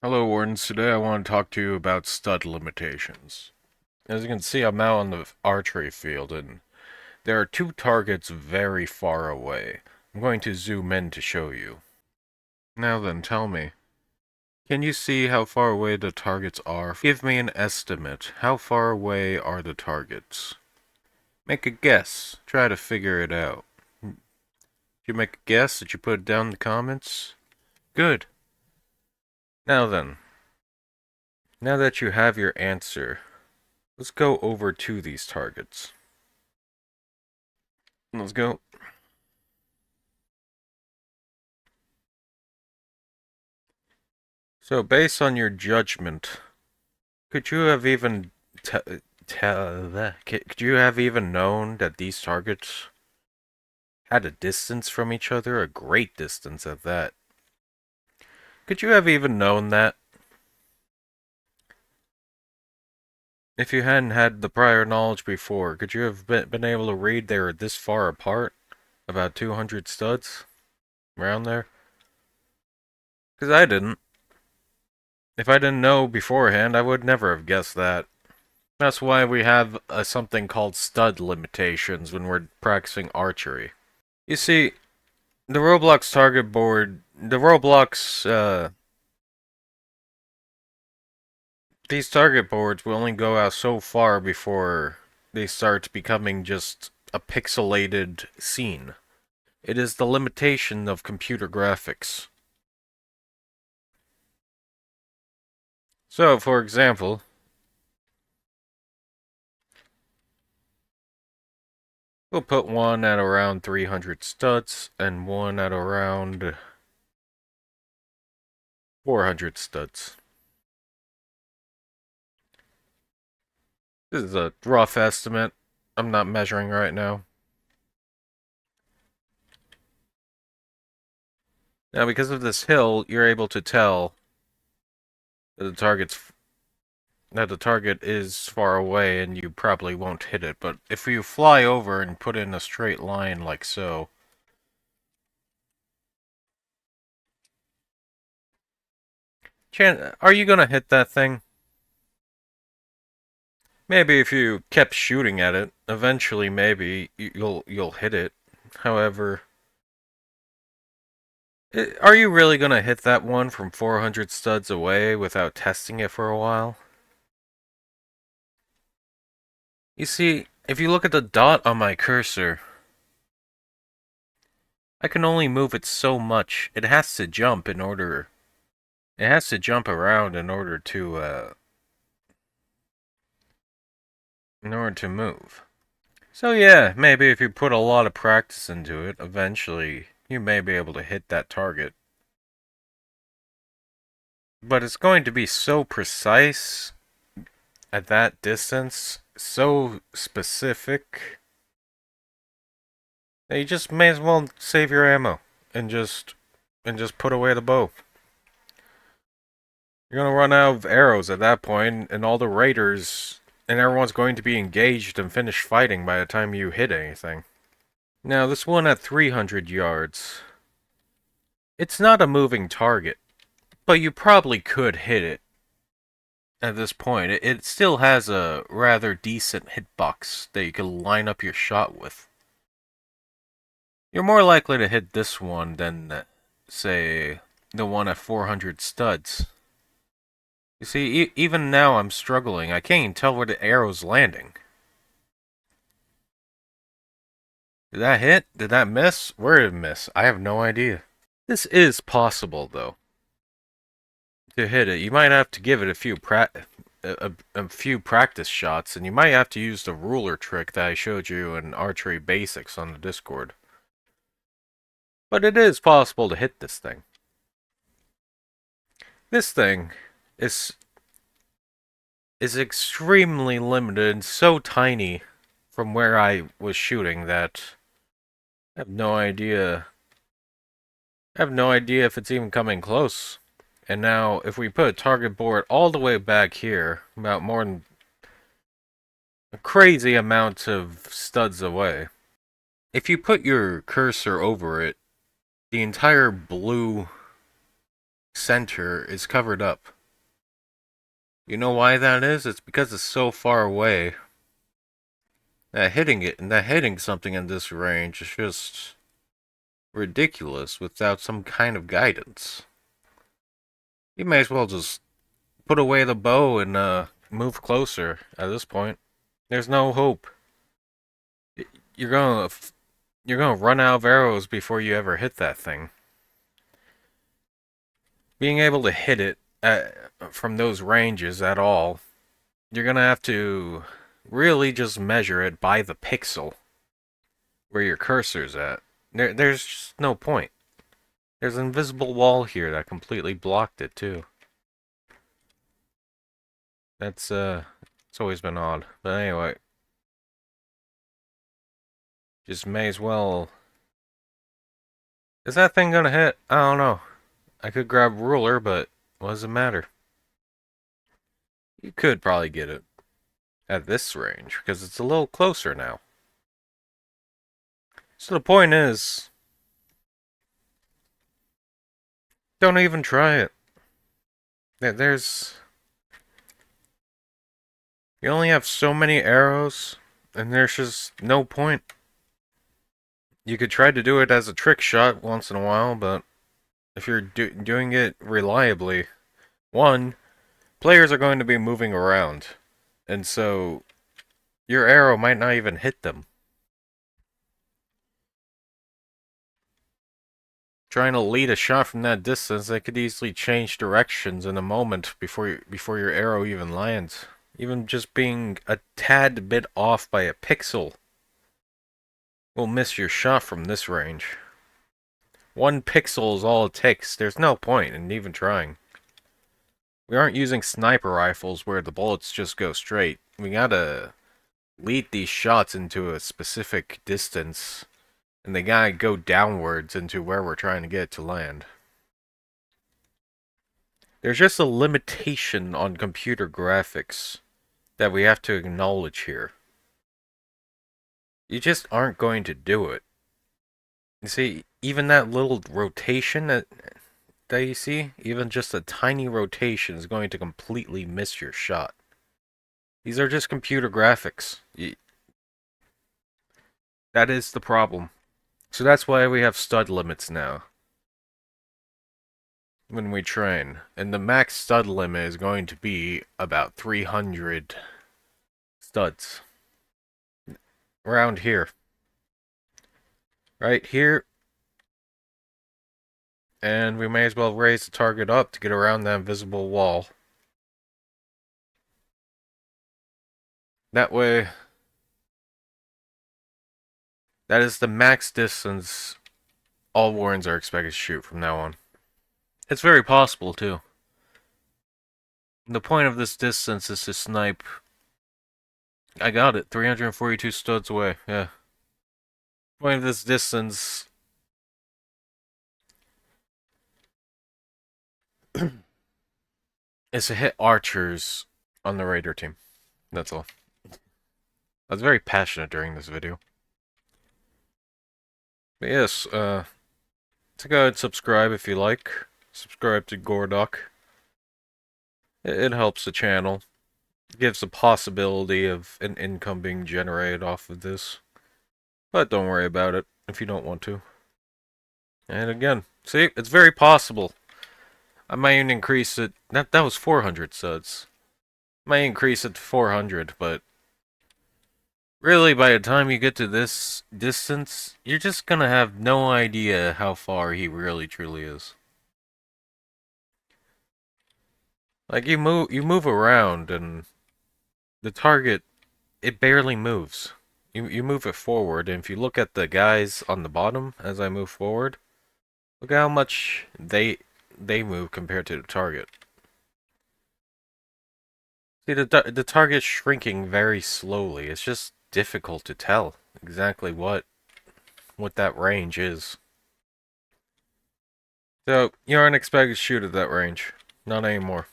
Hello, Wardens. Today I want to talk to you about stud limitations. As you can see, I'm out on the archery field, and there are two targets very far away. I'm going to zoom in to show you. Now then, tell me, can you see how far away the targets are? Give me an estimate. How far away are the targets? Make a guess. Try to figure it out. Did you make a guess? Did you put it down in the comments? Good. Now then, now that you have your answer, let's go over to these targets. Let's go. So, based on your judgment, could you have even could you have even known that these targets had a distance from each other, a great distance at that? Could you have even known that if you hadn't had the prior knowledge before? Could you have been able to read they were this far apart, about 200 studs around there? Because I didn't. If I didn't know beforehand, I would never have guessed that. That's why we have something called stud limitations when we're practicing archery. You see, the Roblox target board, these target boards will only go out so far before they start becoming just a pixelated scene. It is the limitation of computer graphics. So, for example, we'll put one at around 300 studs and one at around 400 studs. This is a rough estimate. I'm not measuring right now. Now, because of this hill, you're able to tell that the target is far away and you probably won't hit it. But if you fly over and put in a straight line like so, are you gonna hit that thing? Maybe if you kept shooting at it, eventually maybe you'll hit it. However, are you really gonna hit that one from 400 studs away without testing it for a while? You see, if you look at the dot on my cursor, I can only move it so much. It has to jump in order. It has to jump around in order to move. So yeah, maybe if you put a lot of practice into it, eventually you may be able to hit that target. But it's going to be so precise at that distance, so specific, that you just may as well save your ammo and just put away the bow. You're gonna run out of arrows at that point, and all the raiders and everyone's going to be engaged and finished fighting by the time you hit anything. Now, this one at 300 yards, it's not a moving target, but you probably could hit it at this point. It still has a rather decent hitbox that you can line up your shot with. You're more likely to hit this one than, say, the one at 400 studs. You see, even now I'm struggling. I can't even tell where the arrow's landing. Did that hit? Did that miss? Where did it miss? I have no idea. This is possible, though. To hit it, you might have to give it a few practice shots, and you might have to use the ruler trick that I showed you in Archery Basics on the Discord. But it is possible to hit this thing. This thing is extremely limited, so tiny from where I was shooting that I have no idea. I have no idea if it's even coming close. And now, if we put a target board all the way back here, about more than a crazy amount of studs away, if you put your cursor over it, the entire blue center is covered up. You know why that is? It's because it's so far away that hitting something in this range is just ridiculous without some kind of guidance. You may as well just put away the bow and move closer at this point. There's no hope. You're gonna you're gonna run out of arrows before you ever hit that thing. Being able to hit it from those ranges at all, you're gonna have to really just measure it by the pixel where your cursor's at. There's just no point. There's an invisible wall here that completely blocked it too. That's it's always been odd. But anyway, just may as well. Is that thing gonna hit? I don't know. I could grab ruler, but what does it matter? You could probably get it at this range because it's a little closer now. So the point is, don't even try it. There's you only have so many arrows, and there's just no point. You could try to do it as a trick shot once in a while, but if you're doing it reliably, one, players are going to be moving around, and so your arrow might not even hit them. Trying to lead a shot from that distance, they could easily change directions in a moment before your arrow even lands. Even just being a tad bit off by a pixel will miss your shot from this range. 1 pixel is all it takes. There's no point in even trying. We aren't using sniper rifles where the bullets just go straight. We gotta lead these shots into a specific distance, and they gotta go downwards into where we're trying to get it to land. There's just a limitation on computer graphics that we have to acknowledge here. You just aren't going to do it. You see, even that little rotation that you see, even just a tiny rotation is going to completely miss your shot. These are just computer graphics. That is the problem. So that's why we have stud limits now when we train. And the max stud limit is going to be about 300 studs. Around here. Right here. And we may as well raise the target up to get around that invisible wall. That way, that is the max distance all Wardens are expected to shoot from now on. It's very possible, too. The point of this distance is to snipe. I got it, 342 studs away, yeah. The point of this distance is to hit archers on the raider team. That's all. I was very passionate during this video. But yes, go ahead and subscribe if you like. Subscribe to Gordoc. It helps the channel. It gives the possibility of an income being generated off of this. But don't worry about it if you don't want to. And again, see, it's very possible. I might even increase it. That was 400 suds. I might increase it to 400, but really, by the time you get to this distance, you're just gonna have no idea how far he really truly is. Like you move around, and the target, it barely moves. You move it forward, and if you look at the guys on the bottom as I move forward, look at how much they move compared to the target. See, the target's shrinking very slowly. It's just difficult to tell exactly what that range is. So, you aren't expected to shoot at that range. Not anymore.